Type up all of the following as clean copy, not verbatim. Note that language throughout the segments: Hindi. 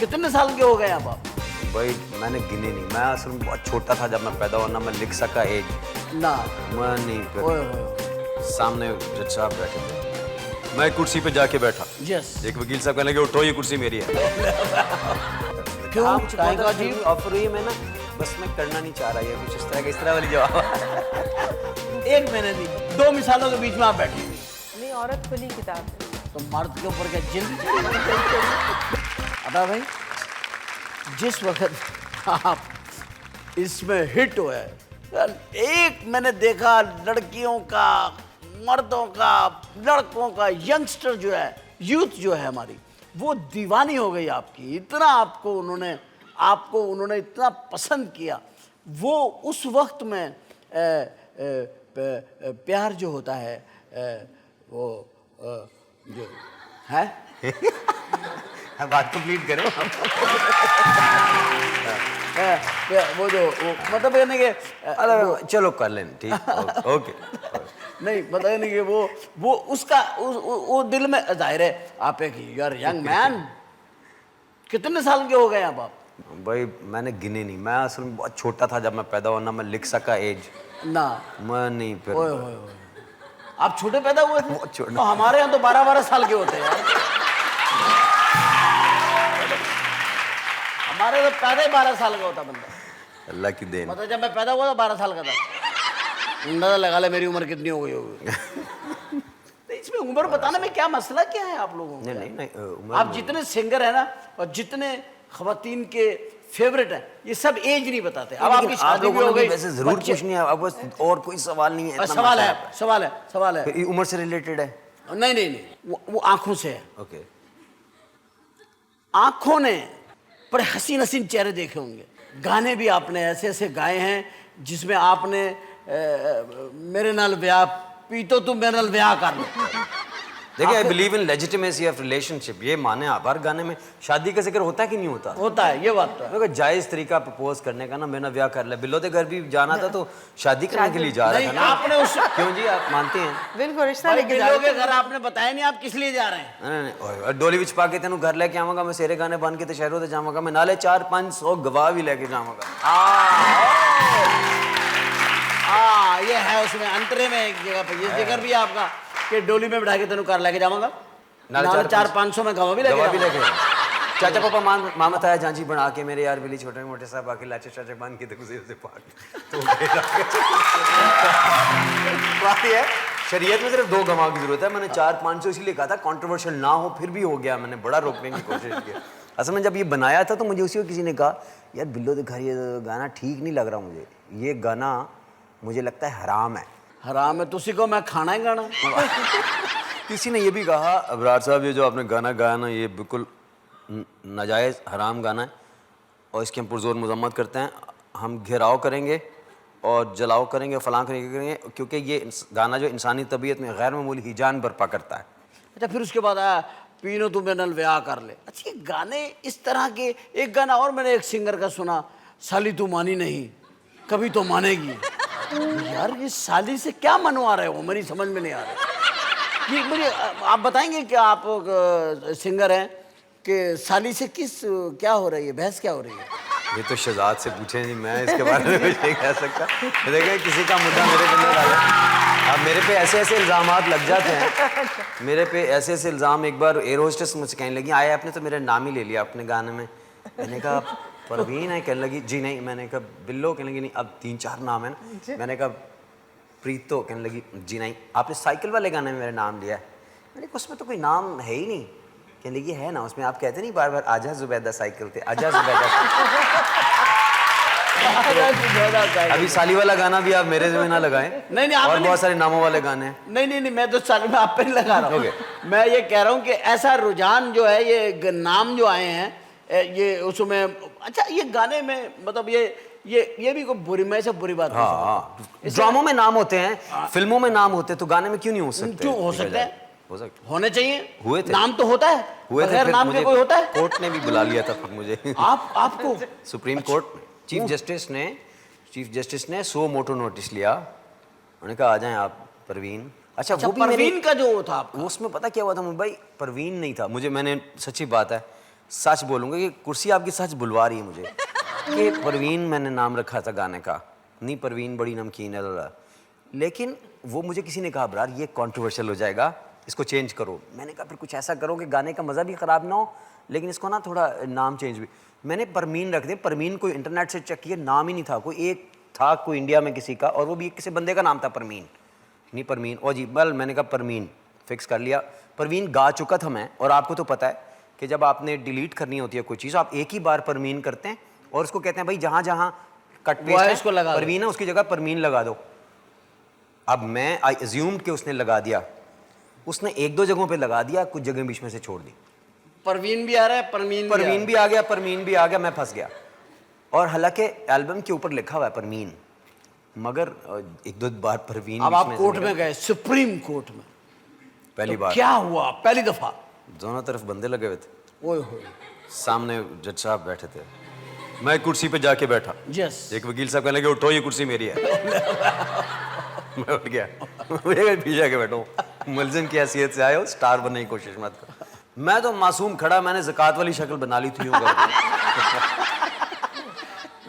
कितने साल के हो गए अब आप? भाई मैंने गिने नहीं, मैं असल में बहुत छोटा था जब मैं पैदा हुआ, ना मैं लिख सका एज। ना मैं नहीं, फिर ओए होए सामने जज साहब बैठे थे, मैं कुर्सी पे जाके बैठा। यस एक वकील साहब कहने लगे उठो ये कुर्सी मेरी है। क्यों आप काहे का जी? ऑफर हुई, मैं ना बस मैं करना नहीं चाह रहा, ये कुछ इस तरह वाली जवाब। एक महीने दी, दो मिसालों के बीच में आप बैठे हुए, नहीं, औरत खुली किताब है। तो मर्द के ऊपर क्या जिन? अदा भाई, जिस वक्त आप इसमें हिट हुए, एक मैंने देखा लड़कियों का, मर्दों का, लड़कों का, यंगस्टर जो है, यूथ जो है हमारी, वो दीवानी हो गई आपकी। इतना आपको उन्होंने इतना पसंद किया। वो उस वक्त में प्यार जो होता है, वो जो है बात कंप्लीट करो। वो मतलब यानी कि चलो कर लें, ठीक, ओके। नहीं मतलब यानी कि वो उसका वो दिल में जाहिर है। आप एक यार यंग मैन, कितने साल के हो गए अब आप? भाई मैंने गिने नहीं, मैं असल में बहुत छोटा था जब मैं पैदा हुआ, ना मैं लिख सका एज। ना मैं नहीं, फिर ओए होए होए, आप छोटे पैदा हुए थे? बहुत छोटा। तो हमारे यहाँ तो 12-12 साल के होते हैं यार। हमारे तो पैदा ही 12 साल का होता बंदा। अल्लाह की देन। मतलब जब मैं पैदा हुआ तो 12 साल का था। अंदाजा लगा ले मेरी उम्र कितनी हो गई होगी। तो इसमें उम्र बताने में क्या मसला क्या है आप लोगों का? नहीं, उम्र आप जितने सिंगर है ना, और जितने खवातीन के फेवरेट है, ये सब एज नहीं बताते। अब आपकी शादी भी हो गई, वैसे जरूर पूछनी है, अब बस और कोई सवाल नहीं है। इतना सवाल है। फिर उम्र से रिलेटेड है? नहीं, वो आंखों से है। ओके। आंखों ने बड़े हसीन हसीन चेहरे देखे होंगे। गाने भी आपने ऐसे ऐसे गाए हैं जिसमें आपने मेरे नाल ब्याह पीतो तू मेरे नाल ब्याह कर लो। देखिए, I believe in legitimacy of relationship, ये माने आप। हर गाने में शादी का जिक्र होता है कि नहीं होता? होता है, ये बात तो है। देखो, जायज तरीका प्रपोज करने का ना, मेरा ब्याह कर ले। बिल्लो के घर भी जाना था तो शादी करने के लिए जा रहा था ना। आपने उस क्यों जी, आप मानते हैं? बिल्कुल, रिश्ता लेके जा बिल्लो रहे के घर आपने बताया नहीं आप किस लिए जा रहे हैं। नहीं, डोली विच पा के तेन घर लेके आवांगा मैं, सेरे गाने बन के तो शहरों से जावांगा मैं, नाले 400-500 गवाह भी लेके जावांगा। ये है उसमें अंतरे में एक जगह पे ये जिक्र भी है आपका कि डोली में बैठा के तेन घर लेके जावांगा, नाले 400-500 में गवाह भी लेके चाचा पापा मामत आया झांझी बना के, मेरे यार बिली छोटे मोटे साहब आके लाचे चाचे बांध के उसे पाक। तो बात ये है, शरीयत में सिर्फ 2 गवाह की जरूरत है। मैंने 400-500 इसलिए कहा था, कंट्रोवर्शियल ना हो, फिर भी हो गया। मैंने बड़ा रोकने की कोशिश की। असल में जब ये बनाया था तो मुझे उसी वक्त किसी ने कहा, यार बिल्लो के घर ये गाना ठीक नहीं लग रहा मुझे, ये गाना मुझे लगता है हराम है। हराम है तो उसी को मैं खाना है गाना। किसी ने ये भी कहा, अबरार साहब ये जो आपने गाना गाया ना, ये बिल्कुल नाजायज़ हराम गाना है और इसकी हम पुरजोर मजम्मत करते हैं। हम घेराव करेंगे और जलाओ करेंगे, फलां करेंगे, क्योंकि ये गाना जो इंसानी तबीयत में गैर मामूली हिजान बर्पा करता है। अच्छा, फिर उसके बाद आया पीनो तू मेरे नाल ब्याह कर ले। अच्छा, ये गाने इस तरह के। एक गाना और मैंने एक सिंगर का सुना, साली तू मानी नहीं कभी तो मानेगी। यार ये साली से क्या मनवा रहे हो, मेरी समझ में नहीं आ रहा। ये मुझे आप बताएंगे कि आप सिंगर हैं कि साली से क्या हो रही है, बहस क्या हो रही है? ये तो शहजाद से पूछें जी, मैं इसके बारे में कुछ नहीं कह सकता। देखिए, किसी का मुद्दा मेरे पे नहीं डाला। अब मेरे पे ऐसे ऐसे इल्ज़ामात लग जाते हैं, मेरे पे ऐसे ऐसे इल्ज़ाम। एक बार एयर होस्टेस मुझसे कहने लगी, आया आपने तो मेरा नाम ही ले लिया अपने गाने में। मैंने कहा परवीन है, कहने लगी जी नहीं। मैंने कहा बिल्लो, कहने लगी नहीं, अब 3-4 नाम है ना। मैंने कहा प्रीतो, कहने लगी जी नहीं, आपने साइकिल वाले गाने में मेरा नाम लिया है। मैंने कहा उसमें तो कोई नाम है ही नहीं। कहने लगी है ना, उसमें आप कहते नहीं बार बार आजा जुबैदा साइकिल थे, आजा जुबैदा। अभी साली वाला गाना भी आप मेरे में ना लगाएं। नहीं, और बहुत सारे नामों वाले गाने हैं। नहीं, मैं तो साली में आप पे नहीं लगा रहा हूँ। मैं ये कह रहा हूँ कि ऐसा रुझान जो है, ये नाम जो आए हैं, ये उसमें। अच्छा, ये गाने में मतलब ये भी कोई बुरी, मैं से बुरी बात नहीं। हाँ, ड्रामों में नाम होते हैं, फिल्मों में नाम होते हैं, तो गाने में क्यों नहीं हो सकते? क्यों हो सकते हैं? हो सकते होने चाहिए। हुए थे, नाम तो होता है, हुए थे। बगैर नाम के कोई होता है? कोर्ट ने भी बुला लिया था फिर मुझे। आपको सुप्रीम कोर्ट चीफ जस्टिस ने 100 मोटो नोटिस लिया। उन्होंने कहा आ जाएं आप परवीन। अच्छा, वो भी परवीन का जो था आपका, उसमें पता क्या हुआ था भाई, परवीन नहीं था। मैंने सच्ची बात है, सच बोलूँगा कि कुर्सी आपकी सच बुलवा रही है मुझे कि परवीन मैंने नाम रखा था गाने का, नहीं परवीन बड़ी नमकीन है ला। लेकिन वो मुझे किसी ने कहा ब्रार ये कंट्रोवर्शियल हो जाएगा, इसको चेंज करो। मैंने कहा फिर कुछ ऐसा करो कि गाने का मज़ा भी ख़राब ना हो, लेकिन इसको ना थोड़ा नाम चेंज भी। मैंने परमीन रख दिया। परमीन कोई इंटरनेट से चेक किया, नाम ही नहीं था। कोई एक था कोई इंडिया में किसी का, और वो भी किसी बंदे का नाम था परमीन, नहीं परमीन। और जी बल मैंने कहा परमीन फिक्स कर लिया। परवीन गा चुका था मैं, और आपको तो पता है कि जब आपने डिलीट करनी होती है कोई चीज़, आप एक ही बार परमीन करते हैं और उसको कहते हैं भाई जहाँ जहाँ कट पेस्ट को लगा परवीन है उसकी जगह परमीन लगा दो। अब मैं आई अज्यूम कि उसने लगा दिया, उसने एक दो जगहों पे लगा दिया, कुछ जगह बीच में से छोड़ दी। परवीन भी आ रहा है, परमीन भी आ गया, परमीन भी आ गया, मैं फंस गया। और हालांकि एल्बम के ऊपर लिखा हुआ है परमीन, मगर एक दो बार परवीन। अब आप कोर्ट में गए, सुप्रीम कोर्ट में, पहली बार क्या हुआ? पहली दफा दोनों तरफ बंदे लगे हुए थे, ओए होए, सामने जज साहब बैठे थे, मैं कुर्सी पे जाके बैठा। यस, एक वकील साहब कहने लगे उठो ये कुर्सी मेरी है। मैं उठ गया, मुझे पीछे के बैठो, मुलजिम की हैसियत से आए हो, स्टार बनने की कोशिश मत करो। मैं तो मासूम खड़ा, मैंने ज़कात वाली शक्ल बना ली थी।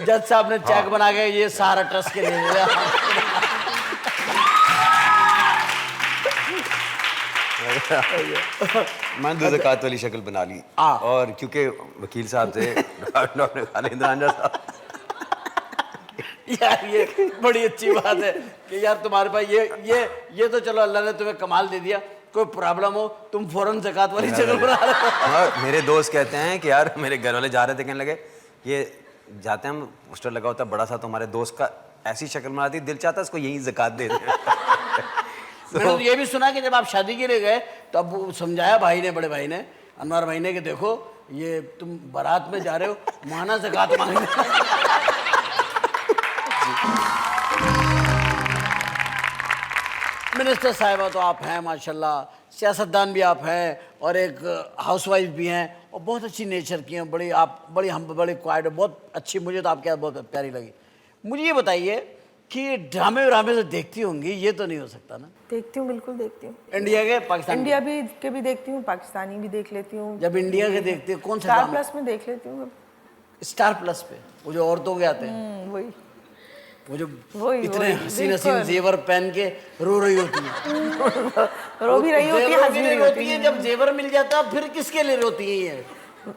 जज साहब ने चेक बना के ये सहारा ट्रस्ट के लिए दिया। मैंने तो ज़कात वाली शक्ल बना ली, और क्योंकि वकील साहब थे डॉक्टर खालिद रांझा साहब। यार ये बड़ी अच्छी बात है कि यार तुम्हारे पास ये तो चलो अल्लाह ने तुम्हें कमाल दे दिया। कोई प्रॉब्लम हो तुम फौरन ज़कात वाली शक्ल बना रहे हो। और मेरे दोस्त कहते हैं कि यार मेरे घर वाले जा रहे थे, कहने लगे ये जाते हैं, पोस्टर लगा होता बड़ा सा, तो हमारे दोस्त का ऐसी शक्ल बनाती, दिल चाहता इसको यही ज़कात दे दें। मैंने तो ये भी सुना कि जब आप शादी के लिए गए तो अब वो समझाया भाई ने, बड़े भाई ने, अनवर भाई ने, कि देखो ये तुम बारात में जा रहे हो, माना ज़कात मांगने। मिनिस्टर साहिबा तो आप हैं माशाल्लाह, सियासतदान भी आप हैं, और एक हाउसवाइफ भी हैं, और बहुत अच्छी नेचर की हैं, बड़ी क्वाइट, बहुत अच्छी, मुझे तो आपके यहाँ बहुत प्यारी लगी। मुझे ये बताइए कि ड्रामे से देखती होंगी, ये तो नहीं हो सकता ना? देखती हूँ, बिल्कुल देखती हूँ। इंडिया के, पाकिस्तान इंडिया भी देखती हूँ, पाकिस्तानी भी देख लेती हूँ। जब इंडिया के देखते हैं, कौन सा स्टार ड्रामा? प्लस में देख लेती हूँ। स्टार प्लस पे वो जो औरतों के आते हैं, वही वो जो वही, इतने वही, हसीन हसीन जेवर पहन के रो रही होती है। रो भी रही होती है, हंस भी रही होती है। जब जेवर मिल जाता है फिर किसके लिए रोती है ये?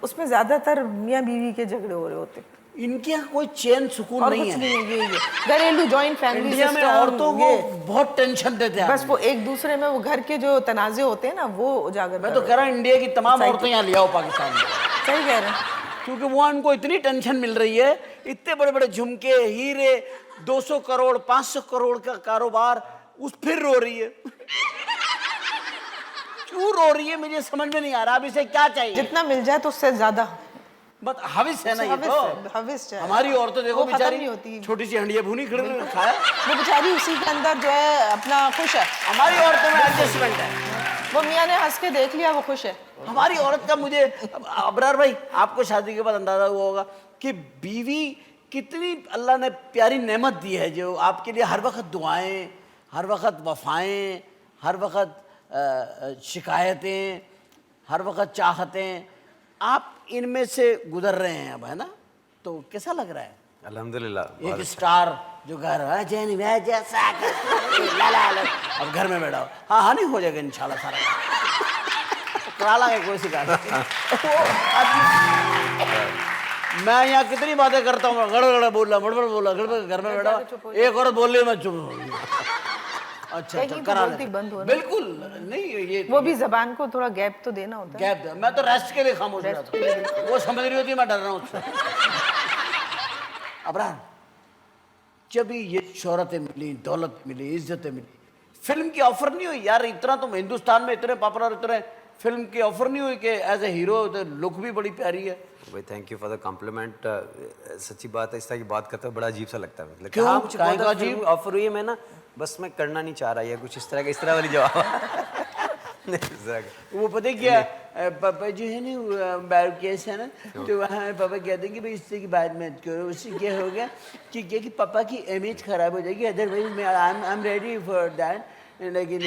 उसमें ज्यादातर मियाँ बीवी के झगड़े हो रहे होते हैं। इनके यहाँ कोई चैन सुकून और नहीं कुछ है। नहीं है, ये घरेलू जॉइंट फैमिली इंडिया में औरतों को बहुत टेंशन देते हैं, बस वो एक दूसरे में वो घर के जो तनाजे होते हैं ना, वो उजागर। मैं तो कह रहा हूँ इंडिया की तमाम औरतें यहाँ ले आओ पाकिस्तान में। सही कह रहे हैं, क्योंकि वहाँ उनको इतनी टेंशन मिल रही है, इतने बड़े बड़े झुमके, हीरे, 200 करोड़ 500 करोड़ का कारोबार, उस फिर रो रही है। क्यों रो रही है मुझे समझ में नहीं आ रहा। अब इसे क्या चाहिए? जितना मिल जाए तो उससे ज्यादा बस हविस है ना ये तो। हविस है। हमारी औरतें देखो वो खत्म बेचारी नहीं होती। छोटी सी हंडिया भूनी खड़े खाया, वो बेचारी उसी के अंदर जो है अपना खुश है। हमारी औरतों में एडजस्टमेंट है। वो मियाँ ने हंस के देख लिया, वो खुश है। हमारी औरत का मुझे अबरार भाई, आपको शादी के बाद अंदाजा हुआ होगा कि बीवी कितनी अल्लाह ने प्यारी नेमत दी है, जो आपके लिए हर वक्त दुआएं, हर वक्त वफाएं, हर वक्त शिकायतें, हर वक्त चाहतें। आप इनमें से गुजर रहे हैं अब, है ना? तो कैसा लग रहा है? अल्हम्दुलिल्लाह। एक स्टार जो घर है जैन जैसा अब घर में बैठा हो, हाँ नहीं हो जाएगा इंशाल्लाह सारा करा लाएंगे, कोई शिकायत मैं यहाँ कितनी बातें करता हूँ, गड़बड़ बोला, बड़बड़ बोला, गड़बड़, घर में बैठा एक औरत बोल रही मैं चुप। अच्छा करा बंद हो, बिल्कुल नहीं, ये वो भी जबान को थोड़ा गैप तो देना होता है। गैप, मैं तो रेस्ट के लिए खामोश रहा था, वो समझ रही होती मैं डर रहा हूँ उससे। अबरार, जब ये शोहरतें मिली, दौलत मिली, इज्जतें मिली, फिल्म की ऑफर नहीं हुई यार? इतना तुम हिंदुस्तान में इतने पॉपुलर, इतने फिल्म की ऑफर नहीं हुई कि एज ए हीरो लुक भी बड़ी प्यारी है? भाई thank you for the compliment. सच्ची बात है, इस तरह की बात करते हुए बड़ा अजीब सा लगता है। क्यों? हाँ, मुझे काहे बहुत का अजीब ऑफर हुई है, मैं ना बस मैं करना नहीं चाह रहा, या कुछ इस तरह वाली जवाब। वो पता क्या पापा जो है ना बार केस है ना, तो वहाँ पापा कहते हैं कि भाई इससे की बात मत करो, उससे क्या हो गया कि पापा की इमेज खराब हो जाएगी, अदरवाइज मैं I am ready for that. लेकिन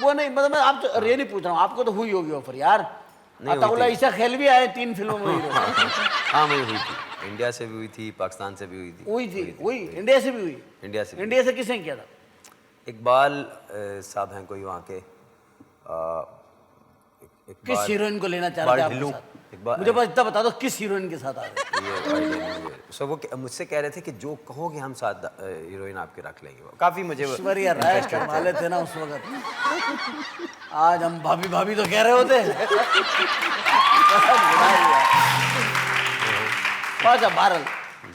वो नहीं, मतलब मैं आप तो रियली पूछ रहा हूँ, आपको तो हुई होगी ऑफर यार? नहीं हुई अताउल्ला थी। ईसा खेल भी आए 3 फिल्मों में हीरो। हाँ मुझे हुई थी, इंडिया से भी हुई थी, पाकिस्तान से भी हुई थी। हुई इंडिया से भी हुई। इंडिया से भी। इंडिया से किसने किया था? इकबाल साहब हैं कोई वहाँ के, किस हीरोइन को लेना चाह रहे थे आपके ढिल्लों, साथ? इकबाल- मुझे बस इतना बता दो किस हीरोइन के साथ आ रहे? सो वो मुझसे कह रहे थे कि जो कहोगे हम साथ हीरोइन आपके रख लेंगे। वो काफ़ी मुझे ऐश्वर्या राय कमाले थे ना उस वक्त। आज हम भाभी भाभी तो कह रहे होते। अच्छा बहरहाल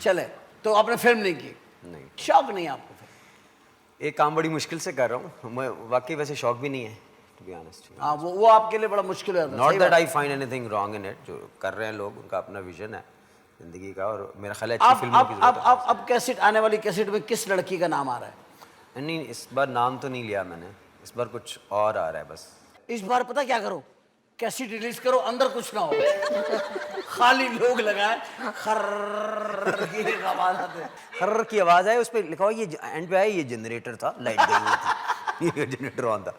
चले, तो आपने फिल्म नहीं की? नहीं, शौक नहीं आपको फिर? एक काम बड़ी मुश्किल से कर रहा हूँ मैं, वाकई वैसे शौक भी नहीं है टू बी ऑनेस्ट। हाँ वो आपके लिए बड़ा मुश्किल है। Not that I find anything wrong in it, जो कर रहे हैं लोग उनका अपना विजन है जिंदगी का, और मेरा ख्याल है अच्छी फिल्मों की जरूरत है। अब कैसेट आने वाली कैसेट में किस लड़की का नाम आ रहा है? नहीं, इस बार नाम तो नहीं लिया मैंने, इस बार कुछ और आ रहा है बस। इस बार पता क्या करो, कैसेट रिलीज करो, अंदर कुछ ना हो, खाली लोग लगाए, खर्र की एक आवाज आते। खर्र की आवाज आए, उस पर लिखा हुआ ये एंड पे आया ये जनरेटर था, लाइट गई हुई थी। ये जनरेटर ऑन था।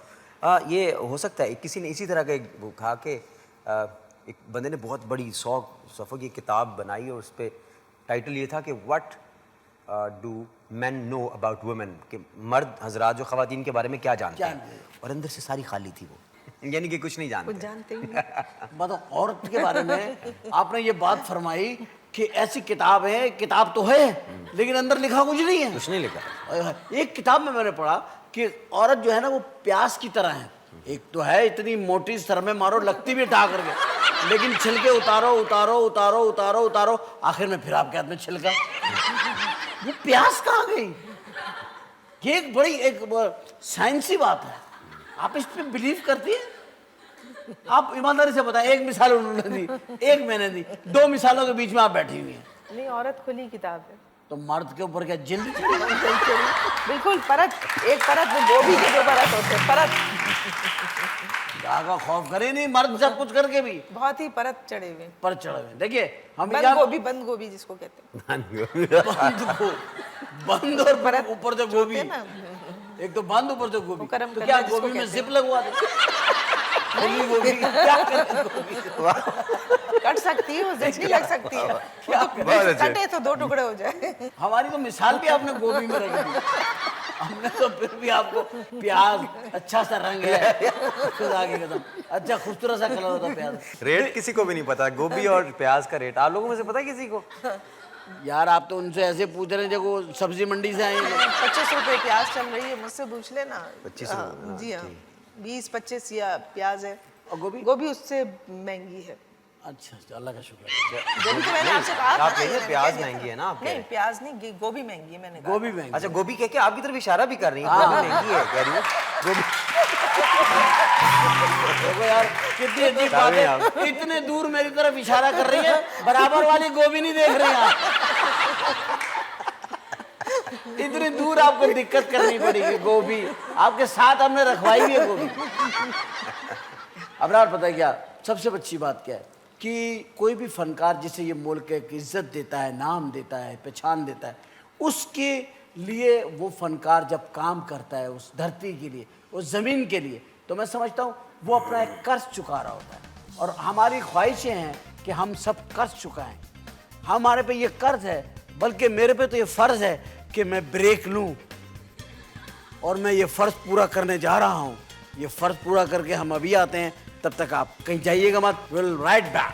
ये हो सकता है किसी ने इसी तरह का एक वो खा के एक बंदे ने बहुत बड़ी 100 सफ़ों की किताब बनाई और उस पर टाइटल ये था कि what do man know about women, कि मर्द हजरात जो ख़वातीन के बारे में क्या जानते हैं, और अंदर से सारी खाली थी वो, यानी कि कुछ नहीं जानते। कुछ जानते ही नहीं। मतलब औरत के बारे में आपने ये बात फरमाई कि ऐसी किताब है, किताब तो है लेकिन अंदर लिखा कुछ नहीं है। कुछ नहीं लिखा। एक किताब में मैंने पढ़ा कि औरत जो है ना वो प्यास की तरह है, एक तो है इतनी मोटी, सर में मारो लगती भी ढा करके, लेकिन छिलके उतारो उतारो उतारो उतारो उतारो, आखिर में फिर आपके हाथ में छिलका। वो प्यास कहाँ गई? ये एक बड़ी एक साइंसी बात है। आप इस पे बिलीव करती है? आप ईमानदारी से बताएं, एक मिसाल उन्होंने दी, एक मैंने दी, 2 मिसालों के बीच में आप बैठी हुई हैं। नहीं, औरत खुली किताब है। तो मर्द के ऊपर क्या जिल्द? बिल्कुल परत, एक परत में गोभी के 2 परत होते हैं, परत। का खौफ करे नहीं, मर्द सब कुछ करके भी बहुत ही परत चढ़े हुए। पर चढ़े हुए। देखिए हम बंद गोभी जिसको कहते हैं। बंद और परत ऊपर से गोभी, है ना, एक तो बंद ऊपर से गोभी, गरम तो करना क्या जिसको गोभी में कहते जिप लगवा दे? गोभी क्या करे गोभी? कट सकती है, वो जिप नहीं लग सकती है। वो तो कटे तो 2 टुकड़े हो जाए। हमारी तो मिसाल भी आपने गोभी में रख दी। हमने तो फिर भी आपको प्याज, अच्छा सा रंग है, खुदा की कसम, अच्छा खूबसूरत सा कलर होता प्याज। रेट किसी को भी नहीं पता गोभी और प्याज का रेट, आप लोगों में से पता है किसी को? यार आप तो उनसे ऐसे पूछ रहे हैं जब वो सब्जी मंडी से आए हैं। 25 रुपए प्याज चल रही है, मुझसे पूछ लेना। 25 रुपए, जी हाँ, 20-25 या प्याज है, और गोभी? गोभी उससे महंगी है। अच्छा अल्लाह का शुक्र है। जब कि मैंने आपसे कहा था आप ना, कहिए ये मैंने प्याज कह दिया। महंगी है ना, आप कह नहीं, रहे हैं। प्याज नहीं, गोभी महंगी है, मैंने कहा। गोभी महंगी। अच्छा गोभी कह के आपकी तरफ इशारा भी कर रही है, गोभी महंगी है कह रही है गोभी। देखो यार कितनी अजीब बात है, इतने दूर मेरी तरफ इशारा कर रही है, बराबर वाली गोभी नहीं देख रही आप। इतनी दूर आपको दिक्कत करनी पड़ेगी। गोभी आपके साथ हमने रखवाई भी है गोभी। अब यार पता है क्या सबसे अच्छी बात क्या है कि कोई भी फनकार जिसे ये मुल्क एक इज्जत देता है, नाम देता है, पहचान देता है, उसके लिए वो फनकार जब काम करता है उस धरती के लिए, उस ज़मीन के लिए, तो मैं समझता हूँ वो अपना एक कर्ज चुका रहा होता है। और हमारी ख्वाहिशें हैं कि हम सब कर्ज चुकाएं। हमारे पे ये कर्ज है, बल्कि मेरे पे तो ये फ़र्ज़ है कि मैं ब्रेक लूँ, और मैं ये फ़र्ज़ पूरा करने जा रहा हूँ। ये फ़र्ज़ पूरा करके हम अभी आते हैं, तब तक आप कहीं जाइएगा मत। Will write back.